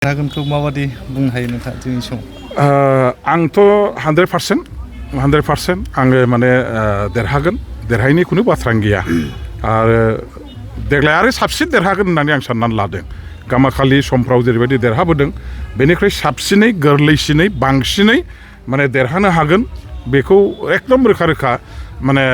रागोनखौ माबादि बुंनो हायो नोंथाङा दिनैनि समाव? आंथ' 100% आङो माने देरहागोन देरहायैनि खुनु बाथ्रानो गैया आरो देग्लाय आरो साबसिन देरहागोन होननानै आं साननानै लादों। गामाखालि समफ्राव जेरैबायदि देरहाबोदों बेनिख्रुइ साबसिनै गोरलैसिनै बांसिनै माने देरहानो हागोन बेखौ एकदम रोखा रोखा माने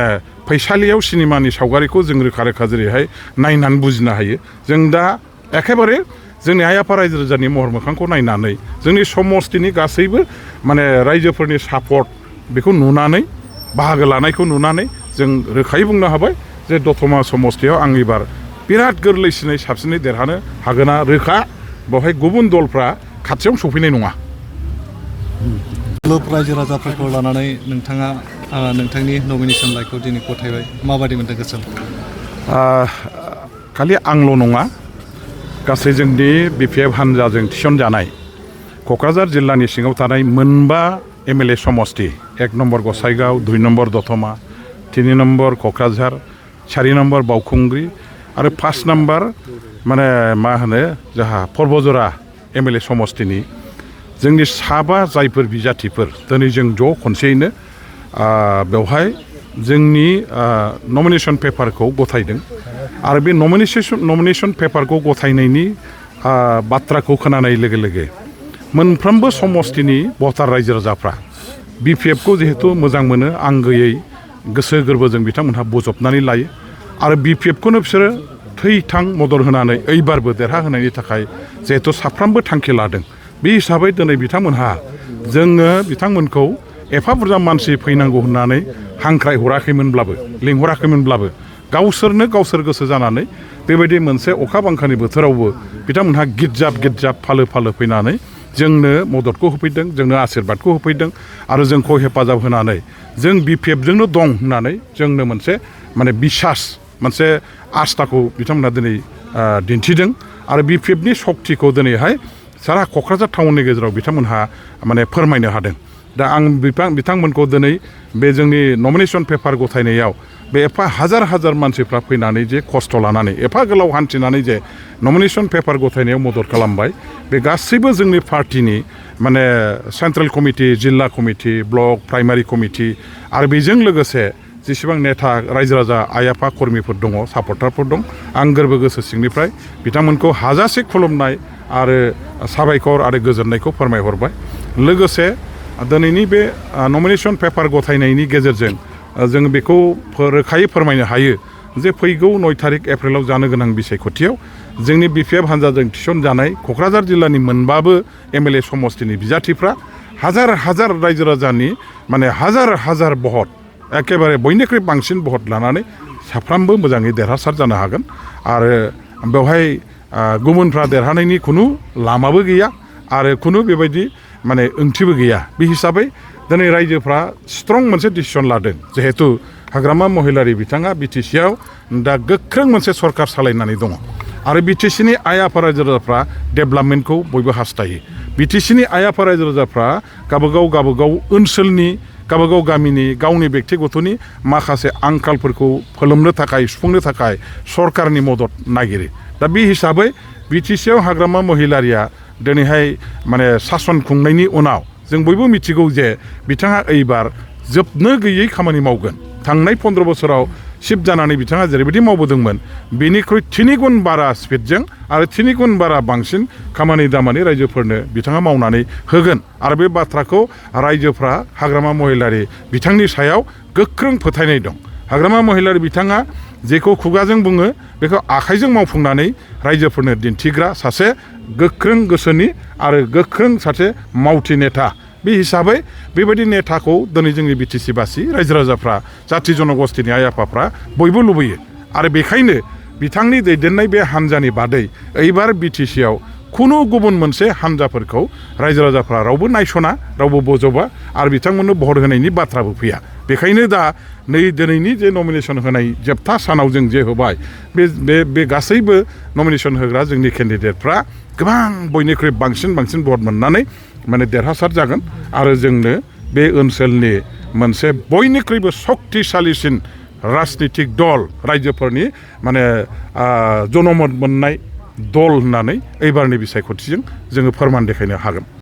फैसालियाव सिनेमानि सावगारिखौ जों रोखा रोखा जेरैहाय नायनानै बुजिनो हायो। जों दा एखेबारे जोंनि आइ आफा रायजो राजानि महर मोखांखौ नायनानै जोंनि समस्तिनि गासैबो माने रायजोफोरनि सापर्ट बेखौ नुनानै बाहागो लानायखौ नुनानै जों रोखायै बुंनो हाबाय जे दतमा समस्तियाव आं एबार बिराद गोरलैसिनै साबसिनै देरहानो हागोना रोखा। बेवहाय गुबुन दलफ्रा खाथियावनो सफैनाय नङा। क्लब रायजो राजाफोरखौ लानानै नोंथाङा नोंथांनि नमिनेसन लाइखौ दिनै गथायबाय, माबादि मोनदों गोसोआव? खालि आंल' नङा, गासै जोंनि बिपिएफ हान्जाजों थिसनजानाय क'क्राझार जिल्लानि सिङाव थानाय मोनबा एमएलए समस्ति 1 नम्बर गसाइगाव, 2 नम्बर दतमा, 3 नम्बर क'क्राझार, 4 नम्बर बावखुंग्रि आरो 5 नम्बर माने मा होनो जोंहा पर्बजरा एमएलए समस्तिनि जोंनि साबा जायफोर बिजाथिफोर दिनै जों ज' खनसेयैनो बेवहाय जोंनि नमिनेसन पेपारखौ गथायदों आरो बे नमिनेसन पेपारखौ गथायनायनि बाथ्राखौ खोनानाय लोगो लोगो मोनफ्रोमबो समस्तिनि भटार रायजो राजाफ्रा बिपिएफखौ जिहेतु मोजां मोनो, आंगोयै गोसो गोरबोजों बिथांमोनहा बजबनानै लायो आरो बिपिएफखौनो बिसोरो थै-थां मदद होनानै ओइबारबो देरहाहोनायनि थाखाय जिहेतु साफ्रोमबो थांखि लादों। बे हिसाबै दिनै बिथांमोनहा जोङो बिथांमोनखौ एफा बुरजा मानसि फैनांगौ होननानै हांख्रायहराखैमोनब्लाबो लिंहराखैमोनब्लाबो गावसोरनो गावसोर गोसो जानानै बेबायदि मोनसे अखा बांखानि बोथोरावबो बिथांमोनहा गिदजाब फालो फालो फैनानै जोंनो मददखौ होफैदों, जोंनो आशीर्बादखौ होफैदों आरो जोंखौ हेफाजाब होनानै जों बिपिएफजोंनो दं होननानै जोंनो मोनसे माने बिसास मोनसे आस्थाखौ बिथांमोनहा दिनै दिन्थिदों आरो बिपिएफनि सक्तिखौ दिनैहाय सारा क'क्राझार टाउननि गेजेराव बिथांमोनहा माने फोरमायनो हादों। दा आं बिथांमोनखौ दिनै बे जोंनि नमिनेसन पेपार गथायनायाव बे एफा हाजार मानसिफ्रा फैनानै जे खस्थ' लानानै एफा गोलाव हान्थिनानै जे नमिनेसन पेपार गथायनायाव मदद खालामबाय, बे गासैबो जोंनि पार्टिनि माने सेन्ट्रेल कमिटि, जिल्ला कमिटि, ब्लक, प्राइमारि कमिटि आरो बेजों लोगोसे जेसेबां नेता रायजो राजा आइ आफा कर्मिफोर दङ, सापर्टारफोर दं, आं गोरबो गोसो सिंनिफ्राय बिथांमोनखौ हाजासे खुलुमनाय आरो साबायखर आरो गोजोननायखौ फोरमायहरबाय। लोगोसे दिनैनि बे नमिनेसन पेपार गथायनायनि गेजेरजों जों बेखौ रोखायै फोरमायनो हायो जे फैगौ 9 थारिख एप्रिलाव जानो गोनां बिसायख'थियाव जोंनि बिपिएफ हान्जाजों थिसनजानाय क'क्राझार जिल्लानि मोनबाबो एमएलए समस्तिनि बिजाथिफ्रा हाजार रायजो राजानि माने हाजार भट एखेबारे बयनिख्रुइ बांसिन भट लानानै साफ्रोमबो मोजाङै देरहासार जानो हागोन आरो बेवहाय गुबुनफ्रा देरहानायनि खुनु लामाबो गैया आरो खुनु बेबायदि माने ओंथिबो गैया। बे हिसाबै दिनै रायजोफ्रा स्ट्रं मोनसे डिसिसन लादों जिहेतु हाग्रामा महिलारि बिथाङा बिटिसिआव दा गोख्रों मोनसे सरकार सालायनानै दङ आरो बिटिसिनि आइ आफा रायजो राजाफ्रा डेभेलपमेन्टखौ बयबो हास्थायो। बिटिसिनि आइ आफा रायजो राजाफ्रा गावबागाव ओनसोलनि गावबागाव गामिनि गावनि बेक्तिगतनि माखासे आंखालफोरखौ फोलोमनो थाखाय सुफुंनो थाखाय सरकारनि मदद नागिरो। दा बे हिसाबै बिटिसिआव हाग्रामा महिलारिया दिनैहाय माने सासन खुंनायनि उनाव जों बयबो मिथिगौ जे बिथाङा एइबार जोबनो गैयै खामानि मावगोन। थांनाय 15 बोसोराव सिफ जानानै बिथाङा जेरैबायदि मावबोदोंमोन बेनिख्रुइ 3 गुन बारा स्पिडजों आरो 3 गुन बारा बांसिन खामानि दामानि रायजोफोरनो बिथाङा मावनानै होगोन आरो बे बाथ्राखौ रायजोफ्रा हाग्रामा महिलारि बिथांनि सायाव गोख्रों फोथायनाय दं। हाग्रामा महिलारि बिथाङा जेखौ खुगाजों बुङो बेखौ आखाइजों मावफुंनानै रायजोफोरनो दिन्थिग्रा सासे गोख्रों गोसोनि आरो गोख्रों सासे मावथि नेता। बे हिसाबै बेबायदि नेताखौ दिनै जोंनि बिटिसिबासि रायजो राजाफ्रा जाथि जनगोष्ठीनि आइ आफाफ्रा बयबो लुबैयो आरो बेखायनो बिथांनि दैदेननाय बे हान्जानि बादै एइबार बिटिसिआव खुनु गुबुन मोनसे हान्जाफोरखौ रायजो राजाफ्रा रावबो नायसना, रावबो बजबा आरो बिथांमोननो भट होनायनि बाथ्राबो फैया। बेखायनो दा दिनैनि जे नमिनेसन होनाय जोबथा सानाव जों जे होबाय बे गासैबो नमिनेसन होग्रा जोंनि केन्डिडेटफ्रा गोबां बयनिख्रुइ बांसिन भट मोननानै माने देरहासार जागोन आरो जोंनो बे ओनसोलनि मोनसे बयनिख्रुइबो शक्तिशालिसिन राजनितिक दल रायजोफोरनि माने जनमत मोननाय दल होननानै एबारनि बिसायख'थिजों जोङो फोरमान देखायनो हागोन।